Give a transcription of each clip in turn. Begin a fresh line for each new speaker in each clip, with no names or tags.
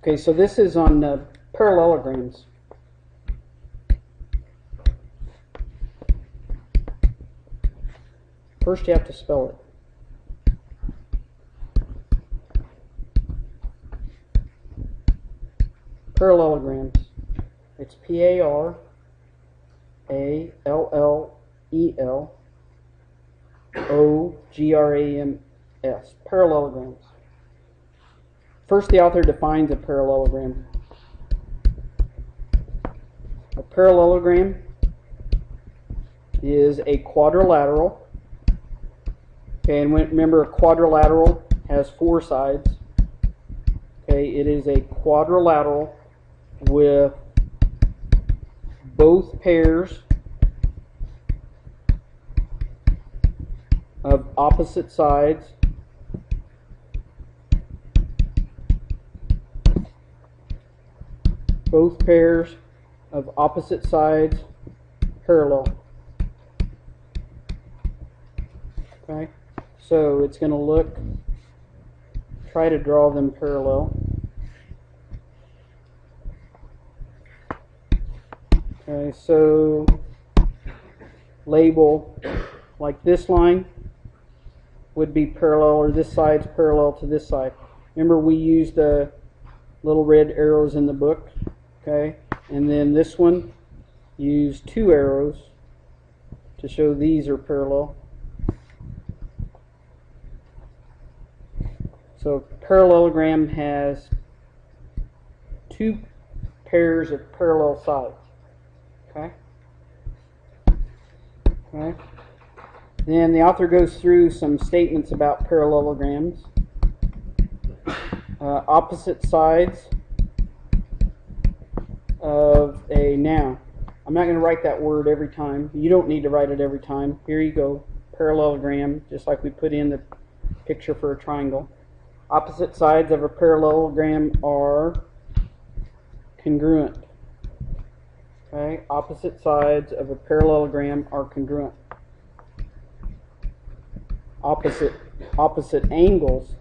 Okay, so this is on parallelograms. First you have to spell it. Parallelograms. It's Parallelograms. Parallelograms. First, the author defines a parallelogram. A parallelogram is a quadrilateral. Okay, and remember, a quadrilateral has four sides. Okay, it is a quadrilateral with both pairs of opposite sides parallel. Okay, so it's going to try to draw them parallel. Okay, so label, like this line would be parallel, or this side's parallel to this side. Remember, we used little red arrows in the book, okay? And then this one used two arrows to show these are parallel. So parallelogram has two pairs of parallel sides. Okay. Okay. Then the author goes through some statements about parallelograms. Opposite sides of a noun. I'm not going to write that word every time. You don't need to write it every time. Here you go. Parallelogram, just like we put in the picture for a triangle. Opposite sides of a parallelogram are congruent. Okay, opposite sides of a parallelogram are congruent. Opposite angles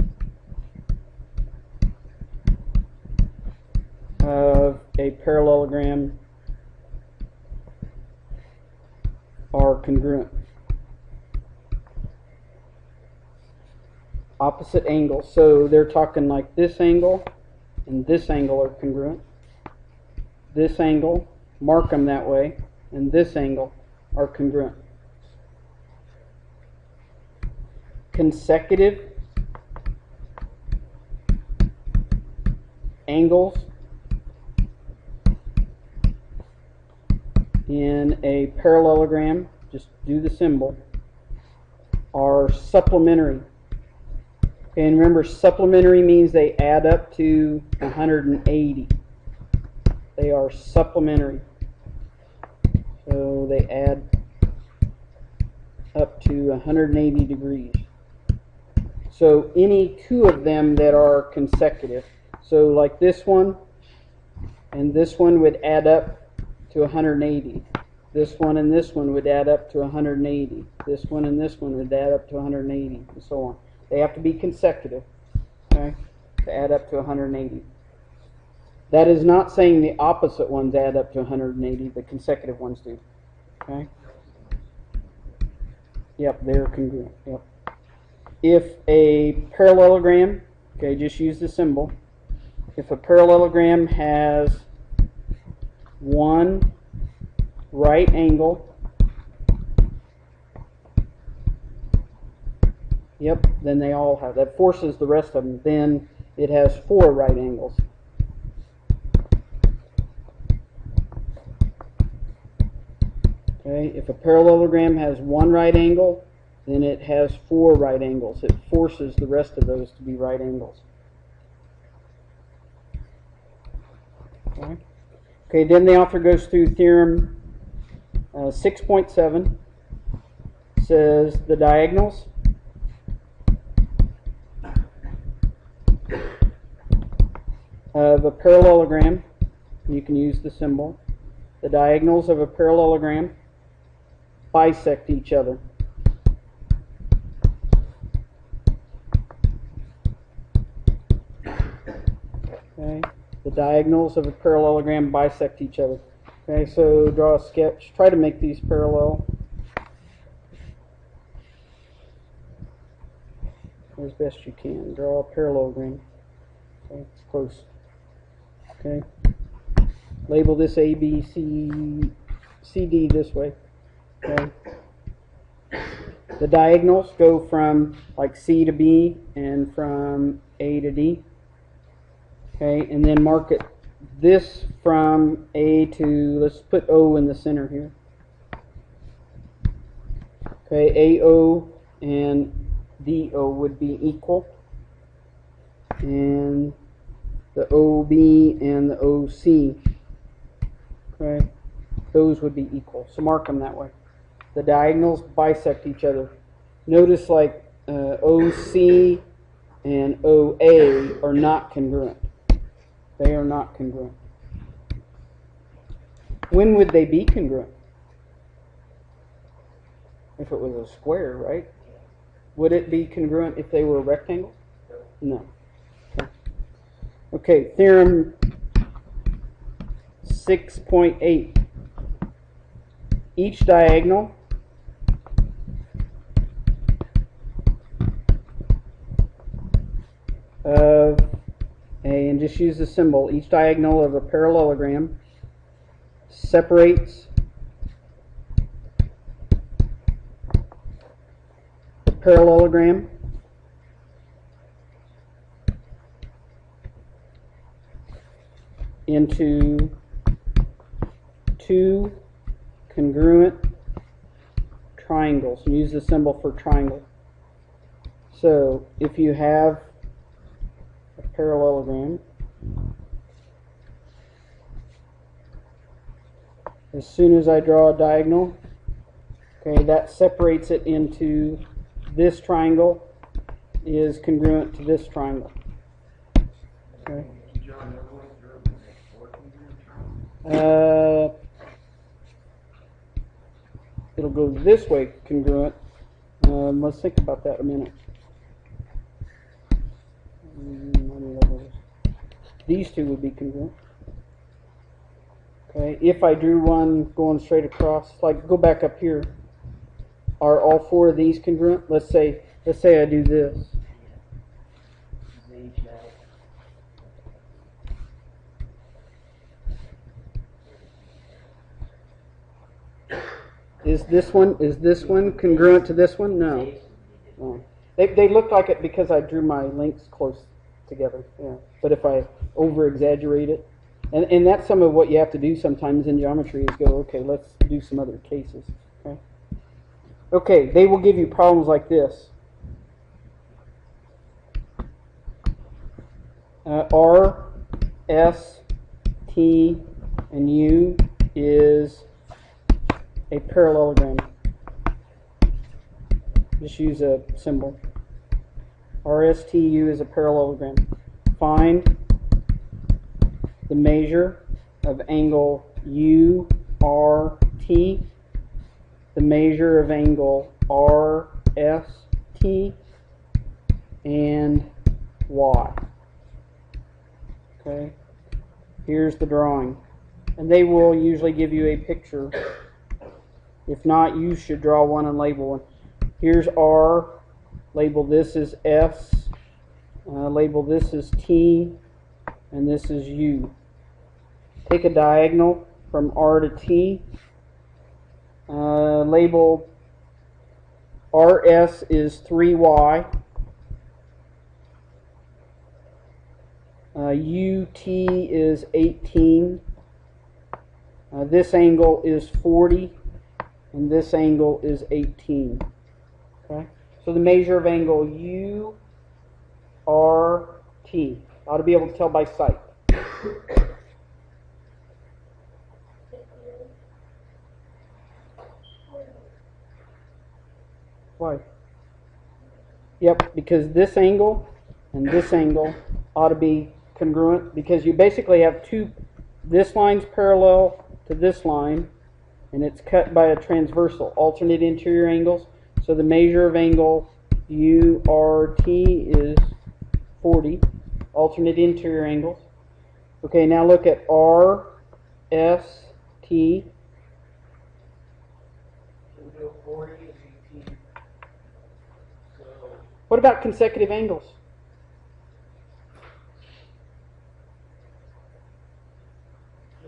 of a parallelogram are congruent. Opposite angles, so they're talking like this angle and this angle are congruent. This angle, mark them that way, and this angle are congruent. Consecutive angles in a parallelogram, just do the symbol, are supplementary. And remember, supplementary means they add up to 180. They are supplementary. So they add up to 180 degrees. So any two of them that are consecutive, so like this one and this one would add up to 180. This one and this one would add up to 180. This one and this one would add up to 180, and so on. They have to be consecutive, okay, to add up to 180. That is not saying the opposite ones add up to 180, the consecutive ones do. Okay? Yep, they're congruent. Yep. If a parallelogram, okay, just use the symbol. If a parallelogram has one right angle, yep, then they all have. That forces the rest of them. Then it has four right angles. Okay, if a parallelogram has one right angle, then it has four right angles. It forces the rest of those to be right angles. Okay, okay, then the author goes through theorem 6.7. Says the diagonals of a parallelogram, you can use the symbol, the diagonals of a parallelogram bisect each other. Okay, The diagonals of a parallelogram bisect each other. Okay, so draw a sketch. Try to make these parallel as best you can. Draw a parallelogram. Okay, it's close. Okay. Label this A, B, C, C, D this way. Okay. The diagonals go from like C to B and from A to D. Okay, and then mark it this from A to, let's put O in the center here. Okay, AO and DO would be equal. And the OB and the OC, okay, those would be equal. So mark them that way. The diagonals bisect each other. Notice like OC and OA are not congruent. They are not congruent. When would they be congruent? If it was a square, right? Would it be congruent if they were a rectangle? No. Okay, theorem 6.8. Each diagonal of a, and just use the symbol, each diagonal of a parallelogram separates the parallelogram into two congruent triangles, and use the symbol for triangle. So if you have a parallelogram, as soon as I draw a diagonal, okay, that separates it into this triangle is congruent to this triangle. Okay. It'll go this way congruent. Let's think about that a minute. These two would be congruent. Okay, if I drew one going straight across, like go back up here, are all four of these congruent? Let's say I do this. Is this one congruent to this one? No. Oh. They look like it because I drew my links close together. Yeah. But if I over exaggerate it, and that's some of what you have to do sometimes in geometry is go, okay, let's do some other cases. Okay. Okay, they will give you problems like this. R, S, T, and U is a parallelogram. Just use a symbol. RSTU is a parallelogram. Find the measure of angle URT, the measure of angle RST, and Y. Okay. Here's the drawing. And they will usually give you a picture. If not, you should draw one and label one. Here's R. Label this as S. Label this as T. And this is U. Take a diagonal from R to T. Label RS is 3Y. UT is 18. This angle is 40. And this angle is 18. Okay? So the measure of angle URT. Ought to be able to tell by sight. Why? Yep, because this angle and this angle ought to be congruent, because you basically have two, this line's parallel to this line, and it's cut by a transversal, alternate interior angles. So the measure of angle URT is 40, alternate interior angles. Okay, now look at R, S, T.
We'll go 40 and 18. So
What about consecutive angles?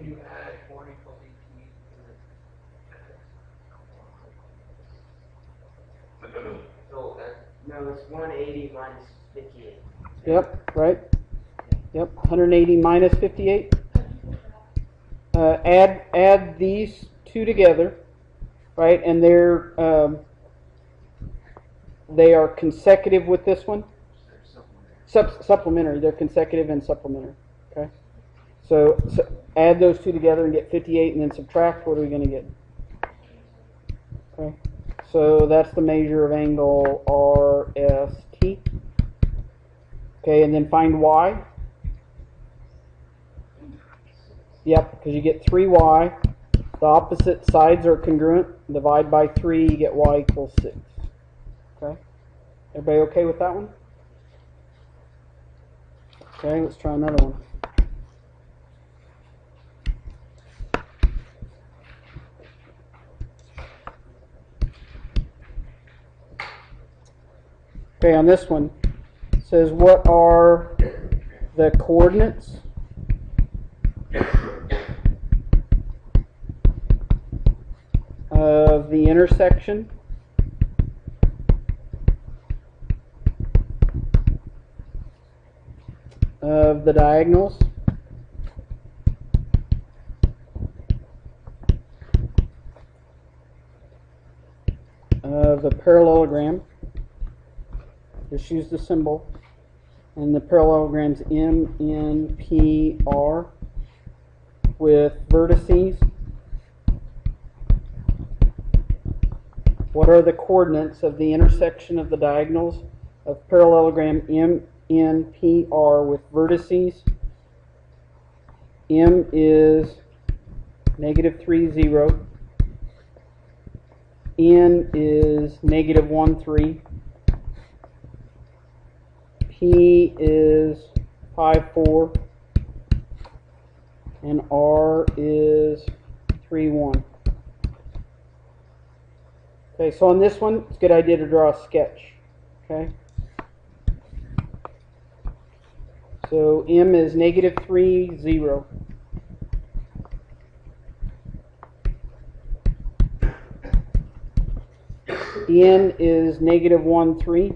you add 40 plus 18. So no, it's 180 minus 58.
Yep, right. Yep, 180 minus 58. Add these two together, right? And they are consecutive with this one. Supplementary. They're consecutive and supplementary. Okay. So add those two together and get 58, and then subtract. What are we going to get? Okay. So that's the measure of angle RST. Okay, and then find y. Yep, because you get 3y. The opposite sides are congruent. Divide by 3, you get y equals 6. Okay. Everybody okay with that one? Okay, let's try another one. Okay, on this one, it says what are the coordinates of the intersection of the diagonals of the parallelogram. Just use the symbol. And the parallelograms M, N, P, R with vertices. What are the coordinates of the intersection of the diagonals of parallelogram M, N, P, R with vertices? M is -3, 0. N is -1, 3. P is 5, 4. And R is 3, 1. Okay, so on this one, it's a good idea to draw a sketch. Okay. So M is -3, 0. N is -1, 3.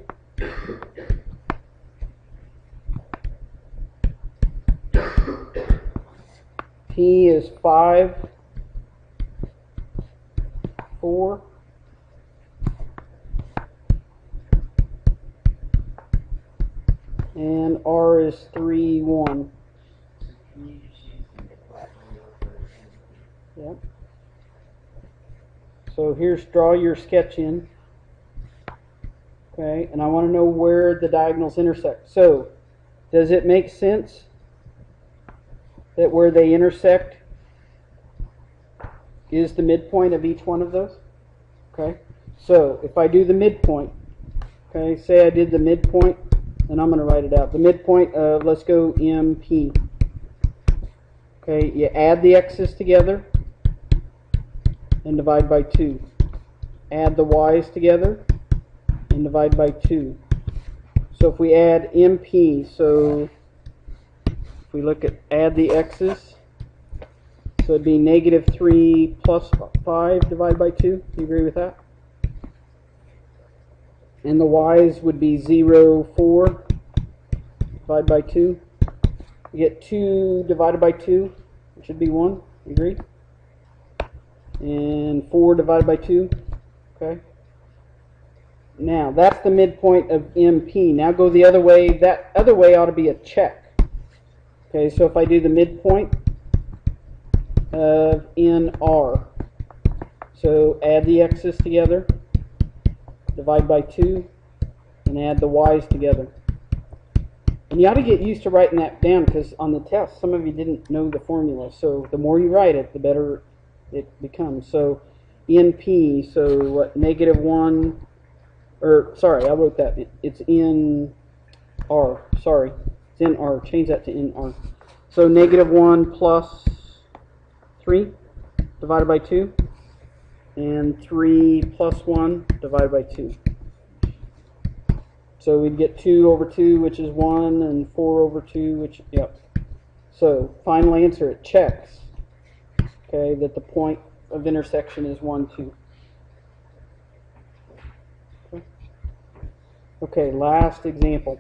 P is 5, 4. And R is 3, 1. Yep. So here's draw your sketch in. Okay, and I want to know where the diagonals intersect. So, does it make sense that where they intersect is the midpoint of each one of those? Okay, so if I do the midpoint, okay, say I did the midpoint, and I'm going to write it out. The midpoint of, let's go MP. Okay, you add the x's together and divide by 2. Add the y's together and divide by 2. So if we add MP, so if we look at add the x's, so it'd be -3 plus 5 divided by 2. Do you agree with that? And the y's would be 0, 4 divided by 2. You get 2 divided by 2, which should be 1. You agree? And 4 divided by 2. Okay. Now, that's the midpoint of MP. Now go the other way. That other way ought to be a check. Okay, so if I do the midpoint of NR, so add the x's together, divide by 2, and add the y's together. And you ought to get used to writing that down, because on the test, some of you didn't know the formula. So the more you write it, the better it becomes. So NP, so what, -1, or sorry, I wrote that. It's in R. Sorry, it's in R. Change that to NR. So -1 plus 3 divided by 2, and 3 plus 1 divided by 2. So we'd get 2 over 2, which is 1, and 4 over 2, which, yep. So final answer, it checks, okay, that the point of intersection is 1, 2. Okay, last example.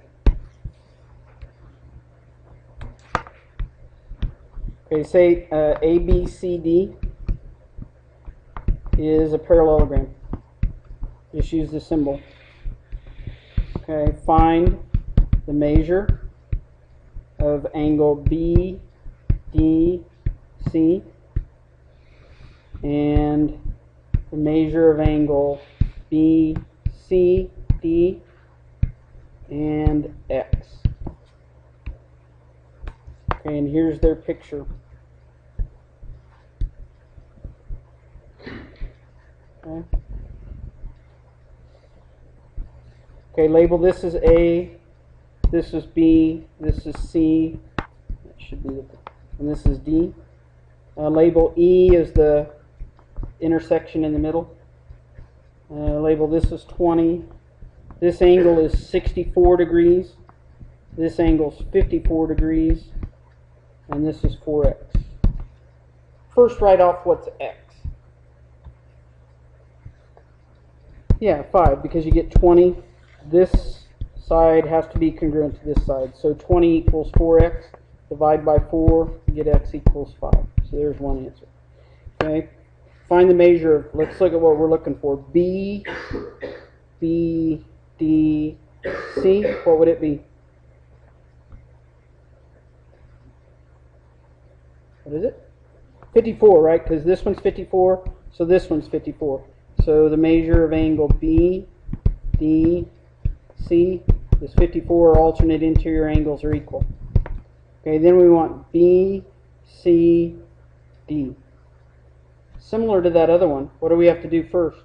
Okay, say ABCD is a parallelogram. Just use the symbol. Okay, find the measure of angle BDC and the measure of angle BCD and X. Okay, and here's their picture. Okay. Okay, label this as A, this is B, this is C, that should be, and this is D. Label E as the intersection in the middle. Label this as 20. This angle is 64 degrees. This angle is 54 degrees. And this is 4x. First, write off what's x. Yeah, 5, because you get 20. This side has to be congruent to this side. So 20 equals 4x. Divide by 4, you get x equals 5. So there's one answer. Okay. Find the measure of, let's look at what we're looking for. B, D, C. What would it be? What is it? 54, right? Because this one's 54, so this one's 54. So the measure of angle B, D, C is 54. Alternate interior angles are equal. Okay, then we want B, C, D. Similar to that other one, what do we have to do first?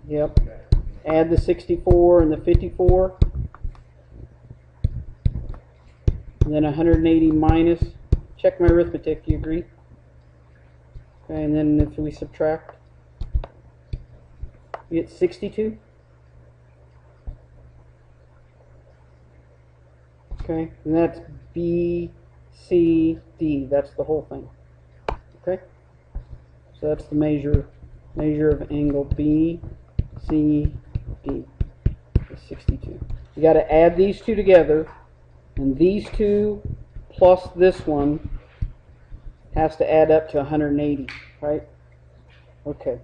Yep. Add the 64 and the 54. And then 180 minus. Check my arithmetic, do you agree? Okay, and then if we subtract, you get 62. Okay, and that's B, C, D. That's the whole thing. Okay, so that's the measure of angle B, C, D. Is 62. You got to add these two together, and these two plus this one has to add up to 180, right? Okay.